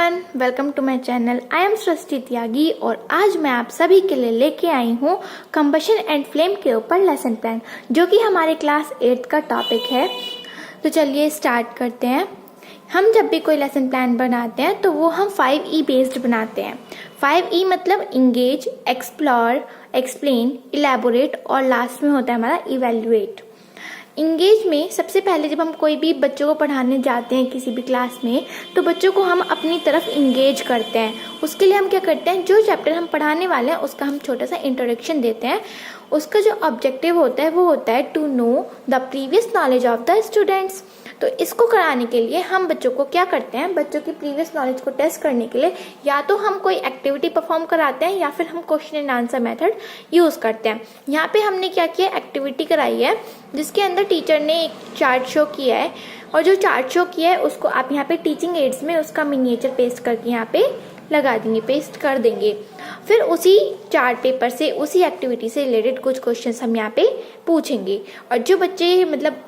Everyone, welcome to my channel. I am Srishti Tyagi और आज मैं आप सभी के लिए लेके आई हूँ कंबशन एंड फ्लेम के ऊपर लेसन प्लान, जो कि हमारे क्लास 8 का टॉपिक है। तो चलिए स्टार्ट करते हैं। हम जब भी कोई लेसन प्लान बनाते हैं तो वो हम 5E बेस्ड बनाते हैं। 5E मतलब इंगेज, एक्सप्लोर, एक्सप्लेन, इलेबोरेट और लास्ट में होता है हमारा इवेल्युएट। इंगेज में सबसे पहले जब हम कोई भी बच्चों को पढ़ाने जाते हैं किसी भी क्लास में, तो बच्चों को हम अपनी तरफ इंगेज करते हैं। उसके लिए हम क्या करते हैं, जो चैप्टर हम पढ़ाने वाले हैं उसका हम छोटा सा इंट्रोडक्शन देते हैं। उसका जो ऑब्जेक्टिव होता है वो होता है to know the previous knowledge of the students. तो इसको कराने के लिए हम बच्चों को क्या करते हैं, बच्चों की प्रीवियस नॉलेज को टेस्ट करने के लिए या तो हम कोई एक्टिविटी परफॉर्म कराते हैं या फिर हम question and answer method use करते हैं। यहाँ पे हमने क्या किया, एक्टिविटी कराई है जिसके अंदर टीचर ने एक चार्ट शो किया है, और जो चार्ट शो किया है उसको आप यहाँ पे टीचिंग एड्स में उसका मिनिएचर पेस्ट करके यहाँ पे लगा देंगे, पेस्ट कर देंगे। फिर उसी चार्ट पेपर से उसी एक्टिविटी से रिलेटेड कुछ क्वेश्चंस हम यहाँ पे पूछेंगे, और जो बच्चे मतलब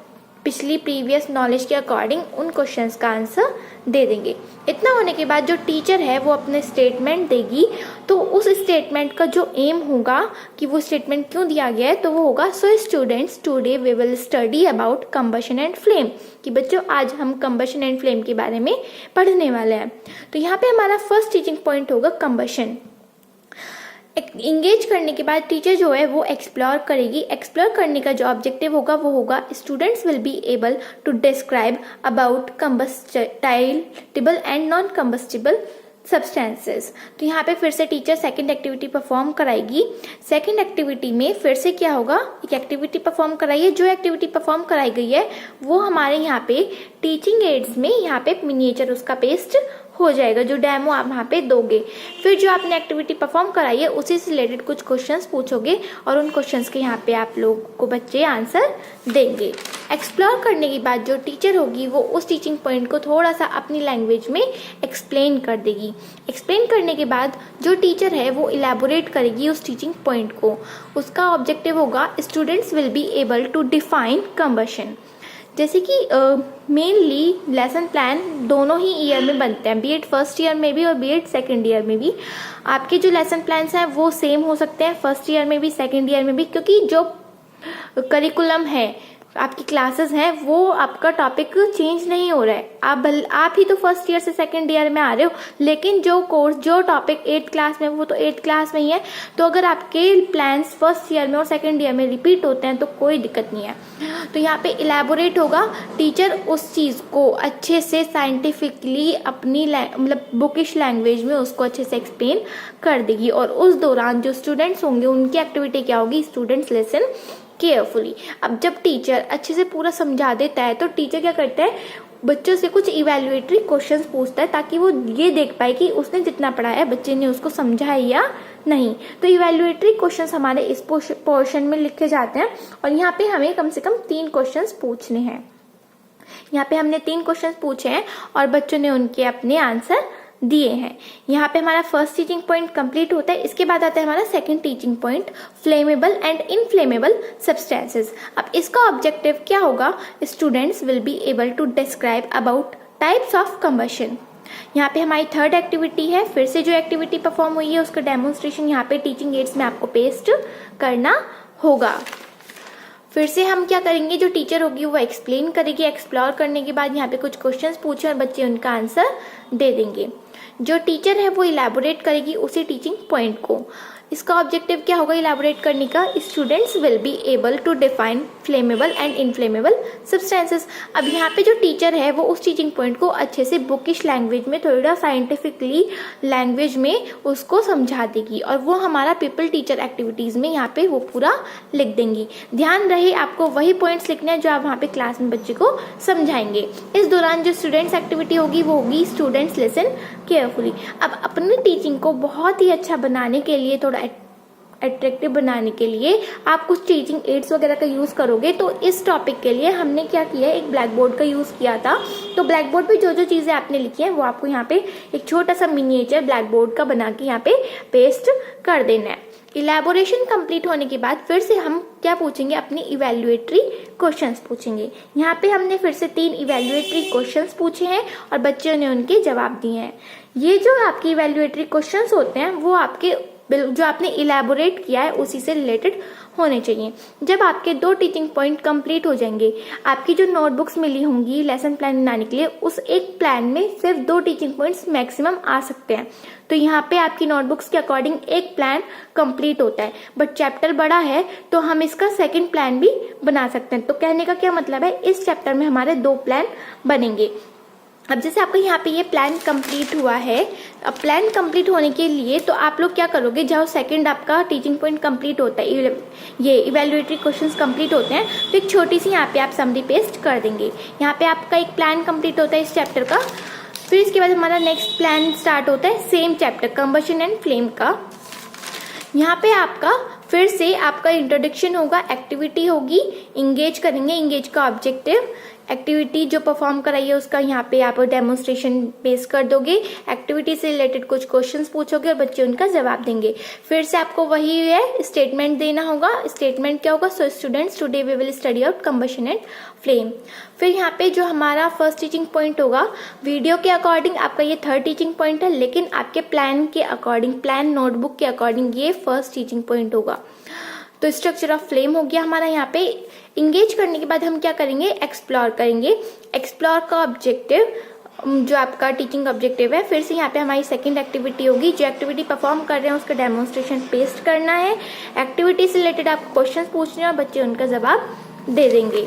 पिछली प्रीवियस नॉलेज के अकॉर्डिंग उन क्वेश्चंस का आंसर दे देंगे। इतना होने के बाद जो टीचर है वो अपने स्टेटमेंट देगी। तो उस स्टेटमेंट का जो एम होगा कि वो स्टेटमेंट क्यों दिया गया है, तो वो होगा so students today we will study about combustion and flame, कि बच्चों आज हम कंबशन एंड फ्लेम के बारे में पढ़ने वाले हैं। तो यहाँ पे हमारा फर्स्ट टीचिंग पॉइंट होगा कंबशन। इंगेज करने के बाद टीचर जो है वो एक्सप्लोर करेगी। एक्सप्लोर करने का जो ऑब्जेक्टिव होगा वो होगा students will be able to describe about combustible and non combustible substances. तो यहाँ पे फिर से टीचर सेकंड एक्टिविटी परफॉर्म कराएगी। सेकंड एक्टिविटी में फिर से क्या होगा, एक एक्टिविटी परफॉर्म कराइए। जो एक्टिविटी परफॉर्म कराई गई है वो हमारे यहाँ पे टीचिंग एड्स में यहाँ पे मिनिएचर उसका पेस्ट हो जाएगा, जो डेमो आप वहाँ पे दोगे। फिर जो आपने एक्टिविटी परफॉर्म कराई है उसी से रिलेटेड कुछ क्वेश्चंस पूछोगे और उन क्वेश्चंस के यहाँ पे आप लोग को बच्चे आंसर देंगे। एक्सप्लोर करने के बाद जो टीचर होगी वो उस टीचिंग पॉइंट को थोड़ा सा अपनी लैंग्वेज में एक्सप्लेन कर देगी। एक्सप्लेन करने के बाद जो टीचर है वो इलेबोरेट करेगी उस टीचिंग पॉइंट को। उसका ऑब्जेक्टिव होगा students will be able to define combustion. जैसे कि मेनली लेसन प्लान दोनों ही ईयर में बनते हैं, बीएड फर्स्ट ईयर में भी और बीएड सेकंड ईयर में भी। आपके जो लेसन प्लान्स हैं वो सेम हो सकते हैं फर्स्ट ईयर में भी सेकंड ईयर में भी, क्योंकि जो करिकुलम है आपकी क्लासेस हैं वो आपका टॉपिक चेंज नहीं हो रहा है। आप ही तो फर्स्ट ईयर से सेकंड ईयर में आ रहे हो, लेकिन जो कोर्स जो टॉपिक 8th क्लास में वो तो 8th क्लास में ही है। तो अगर आपके प्लान्स फर्स्ट ईयर में और सेकंड ईयर में रिपीट होते हैं तो कोई दिक्कत नहीं है। तो यहाँ पे इलेबोरेट होगा, टीचर उस चीज़ को अच्छे से साइंटिफिकली अपनी मतलब बुकिश लैंग्वेज में उसको अच्छे से एक्सप्लेन कर देगी। और उस दौरान जो स्टूडेंट्स होंगे उनकी एक्टिविटी क्या होगी, स्टूडेंट्स लिसन केयरफुली। अब जब टीचर अच्छे से पूरा समझा देता है तो टीचर क्या करता है, बच्चों से कुछ इवैल्यूएटरी क्वेश्चंस पूछता है ताकि वो ये देख पाए कि उसने जितना पढ़ाया बच्चे ने उसको समझा है या नहीं। तो इवैल्यूएटरी क्वेश्चंस हमारे इस पोर्शन में लिखे जाते हैं, और यहाँ पे हमें कम से कम 3 क्वेश्चंस पूछने हैं। यहाँ पे हमने 3 क्वेश्चंस पूछे हैं और बच्चों ने उनके अपने आंसर दिए हैं। यहाँ पे हमारा फर्स्ट टीचिंग पॉइंट कंप्लीट होता है। इसके बाद आता है हमारा second teaching point, flammable and inflammable substances. अब इसका ऑब्जेक्टिव क्या होगा, students will be able to describe about types of combustion. यहाँ पे हमारी थर्ड एक्टिविटी है। फिर से जो एक्टिविटी परफॉर्म हुई है उसका डेमोन्स्ट्रेशन यहाँ पे टीचिंग एड्स में आपको पेस्ट करना होगा। फिर से हम क्या करेंगे, जो टीचर होगी वो एक्सप्लेन करेगी। एक्सप्लोर करने के बाद यहाँ पे कुछ क्वेश्चंस पूछे और बच्चे उनका आंसर दे देंगे। जो टीचर है वो इलेबोरेट करेगी उसी टीचिंग पॉइंट को। इसका ऑब्जेक्टिव क्या होगा इलेबोरेट करने का, students will be able to define flammable and inflammable substances. अब यहाँ पे जो टीचर है वो उस टीचिंग पॉइंट को अच्छे से बुकिश लैंग्वेज में, थोड़ा साइंटिफिकली लैंग्वेज में उसको समझा देगी, और वो हमारा पीपल टीचर एक्टिविटीज में यहाँ पे वो पूरा लिख देंगी। ध्यान रहे आपको वही पॉइंट्स लिखने हैं जो आप वहाँ पे क्लास में बच्चे को समझाएंगे। इस दौरान जो स्टूडेंट्स एक्टिविटी होगी वो होगी स्टूडेंट्स लिसन केयरफुली। अब अपनी टीचिंग को बहुत ही अच्छा बनाने के लिए, थोड़ा अट्रैक्टिव बनाने के लिए आप कुछ टीचिंग एड्स वगैरह का यूज करोगे। तो इस टॉपिक के लिए हमने क्या किया है, एक ब्लैक बोर्ड का यूज किया था। तो ब्लैक बोर्ड पे जो जो चीजें आपने लिखी है वो आपको यहाँ पे एक छोटा सा मिनिएचर ब्लैक बोर्ड का बना के यहाँ पे पेस्ट कर देना है। इलेबोरेशन कंप्लीट होने के बाद फिर से हम क्या पूछेंगे, अपनी इवैल्यूएटरी क्वेश्चंस पूछेंगे। यहाँ पे हमने फिर से 3 इवैल्यूएटरी क्वेश्चंस पूछे हैं और बच्चों ने उनके जवाब दिए हैं। ये जो आपके इवैल्यूएटरी क्वेश्चंस होते हैं वो आपके जो आपने इलेबोरेट किया है उसी से रिलेटेड होने चाहिए। जब आपके 2 टीचिंग पॉइंट कंप्लीट हो जाएंगे, आपकी जो नोटबुक्स मिली होंगी लेसन प्लान बनाने के लिए, उस एक प्लान में सिर्फ 2 टीचिंग पॉइंट्स मैक्सिमम आ सकते हैं। तो यहाँ पे आपकी नोटबुक्स के अकॉर्डिंग एक प्लान कंप्लीट होता है, बट चैप्टर बड़ा है तो हम इसका सेकंड प्लान भी बना सकते हैं। तो कहने का क्या मतलब है, इस चैप्टर में हमारे 2 प्लान बनेंगे। अब जैसे आपका यहाँ पे ये प्लान कंप्लीट हुआ है, अब प्लान कंप्लीट होने के लिए तो आप लोग क्या करोगे, जब सेकंड आपका टीचिंग पॉइंट कंप्लीट होता है, ये इवैल्यूएटरी क्वेश्चंस कंप्लीट होते हैं, तो एक छोटी सी यहाँ पे आप समरी पेस्ट कर देंगे। यहाँ पे आपका एक प्लान कंप्लीट होता है इस चैप्टर का। फिर इसके बाद हमारा नेक्स्ट प्लान स्टार्ट होता है same chapter combustion and flame का। यहाँ पे आपका फिर से आपका इंट्रोडक्शन होगा, एक्टिविटी होगी, इंगेज करेंगे, इंगेज का ऑब्जेक्टिव, एक्टिविटी जो परफॉर्म कराइए उसका यहाँ पे आप डेमोन्स्ट्रेशन पेश कर दोगे, एक्टिविटी से रिलेटेड कुछ क्वेश्चंस पूछोगे और बच्चे उनका जवाब देंगे। फिर से आपको वही है स्टेटमेंट देना होगा। स्टेटमेंट क्या होगा, so students today we will study out combustion and flame. फिर यहाँ पे जो हमारा फर्स्ट टीचिंग पॉइंट होगा, वीडियो के अकॉर्डिंग आपका ये 3rd टीचिंग पॉइंट है, लेकिन आपके प्लान के अकॉर्डिंग, प्लान नोटबुक के अकॉर्डिंग ये 1st टीचिंग पॉइंट होगा। तो स्ट्रक्चर ऑफ फ्लेम हो गया हमारा। यहाँ पे इंगेज करने के बाद हम क्या करेंगे, एक्सप्लोर करेंगे। एक्सप्लोर का ऑब्जेक्टिव जो आपका टीचिंग ऑब्जेक्टिव है, फिर से यहाँ पे हमारी सेकंड एक्टिविटी होगी। जो एक्टिविटी परफॉर्म कर रहे हैं उसका डेमोन्स्ट्रेशन पेस्ट करना है। एक्टिविटी से रिलेटेड आपको क्वेश्चन पूछने हैं और बच्चे उनका जवाब दे देंगे।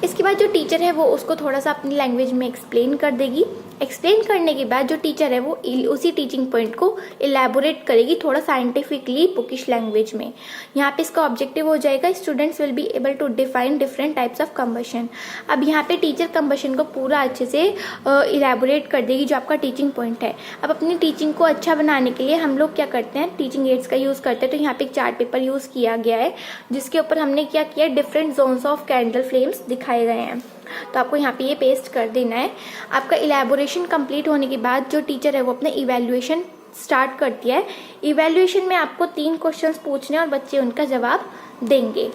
इसके बाद जो टीचर है वो उसको थोड़ा सा अपनी लैंग्वेज में एक्सप्लेन कर देगी। एक्सप्लेन करने के बाद जो टीचर है वो उसी टीचिंग पॉइंट को इलेबोरेट करेगी थोड़ा साइंटिफिकली बुकिश लैंग्वेज में। यहाँ पे इसका ऑब्जेक्टिव हो जाएगा, students will be able to define different types of combustion. अब यहाँ पे टीचर कंबशन को पूरा अच्छे से इलेबोरेट कर देगी जो आपका टीचिंग पॉइंट है। अब अपनी टीचिंग को अच्छा बनाने के लिए हम लोग क्या करते हैं, टीचिंग एड्स का यूज करते हैं। तो यहाँ पे एक चार्ट पेपर यूज किया गया है जिसके ऊपर हमने क्या किया, different zones of candle flames दिखाए गए हैं। तो आपको यहाँ पे ये पेस्ट कर देना है। आपका इलेबोरेशन कंप्लीट होने के बाद जो टीचर है वो अपने इवैल्यूएशन स्टार्ट करती है। इवैल्यूएशन में आपको 3 क्वेश्चंस पूछने और बच्चे उनका जवाब देंगे।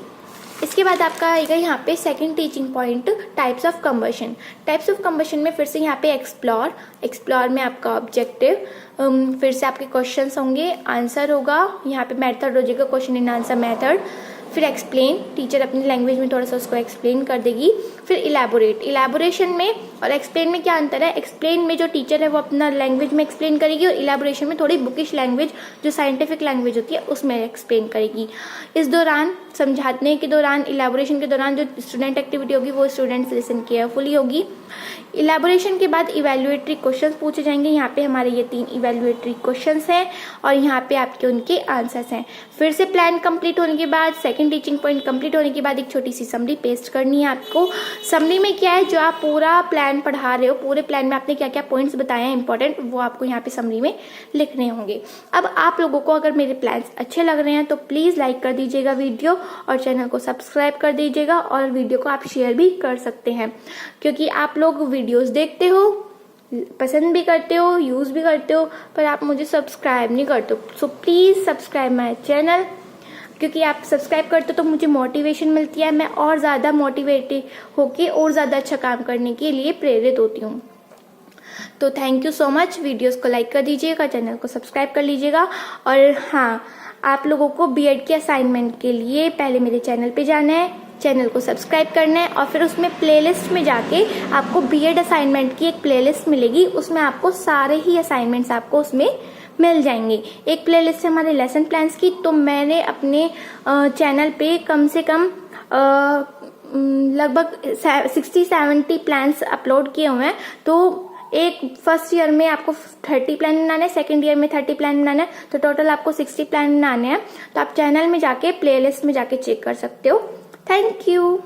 इसके बाद आपका आएगा यहाँ पे second teaching point, types of combustion. Types of combustion में फिर से यहाँ पे एक्सप्लोर में आपका ऑब्जेक्टिव, फिर से आपके क्वेश्चंस होंगे, आंसर होगा, यहाँ पे मेथड हो जाएगा, क्वेश्चन एंड आंसर मेथड। फिर एक्सप्लेन, टीचर अपनी लैंग्वेज में थोड़ा सा उसको एक्सप्लेन कर देगी। फिर इलेबोरेशन में और एक्सप्लेन में क्या अंतर है, एक्सप्लेन में जो टीचर है वो अपना लैंग्वेज में एक्सप्लेन करेगी और इलेबोरेशन में थोड़ी बुकिश लैंग्वेज जो साइंटिफिक लैंग्वेज होती है उसमें एक्सप्लेन करेगी। इस दौरान समझाने के दौरान, इलेबोरेशन के दौरान जो स्टूडेंट एक्टिविटी होगी वो स्टूडेंट्स लिसन केयरफुली होगी। इलेबोरेशन के बाद इवैल्यूएटरी क्वेश्चंस पूछे जाएंगे। यहाँ पे हमारे ये 3 इवैल्यूएटरी क्वेश्चंस हैं और यहाँ पे आपके उनके आंसर्स हैं। फिर से प्लान कंप्लीट होने के बाद, सेकंड टीचिंग पॉइंट कंप्लीट होने के बाद एक छोटी सी समरी पेस्ट करनी है आपको। समरी में क्या है, जो आप पूरा प्लान पढ़ा रहे हो, पूरे प्लान में आपने क्या क्या पॉइंट्स बताए हैं इंपॉर्टेंट, वो आपको यहाँ पे समरी में लिखने होंगे। अब आप लोगों को अगर मेरे प्लान्स अच्छे लग रहे हैं तो प्लीज लाइक कर दीजिएगा वीडियो और चैनल को सब्सक्राइब कर दीजिएगा और वीडियो को आप शेयर भी कर सकते हैं, क्योंकि आप लोग वीडियोस देखते हो, पसंद भी करते हो, यूज भी करते हो, पर आप मुझे सब्सक्राइब नहीं करते हो। So please subscribe my channel, क्योंकि आप सब्सक्राइब करते हो तो मुझे मोटिवेशन मिलती है, मैं और ज़्यादा मोटिवेटेड होके और ज़्यादा अच्छा काम करने के लिए प्रेरित होती हूँ। तो thank you so much. Videos को लाइक कर दीजिएगा, चैनल को सब्सक्राइब कर लीजिएगा। और हाँ, आप लोगों को बीएड के असाइनमेंट के लिए पहले मेरे चैनल पे जाना है, चैनल को सब्सक्राइब करना है और फिर उसमें प्लेलिस्ट में जाके आपको बीएड असाइनमेंट की एक प्लेलिस्ट मिलेगी, उसमें आपको सारे ही असाइनमेंट्स आपको उसमें मिल जाएंगे। एक प्लेलिस्ट है हमारे लेसन प्लान्स की, तो मैंने अपने चैनल पे कम से कम लगभग 60-70 प्लान्स अपलोड किए हुए हैं। तो एक फर्स्ट ईयर में आपको 30 प्लान बनाने हैं, सेकेंड ईयर में 30 प्लान बनाने हैं, तो टोटल आपको 60 प्लान बनाने हैं। तो आप चैनल में जाके प्लेलिस्ट में जाके चेक कर सकते हो। Thank you.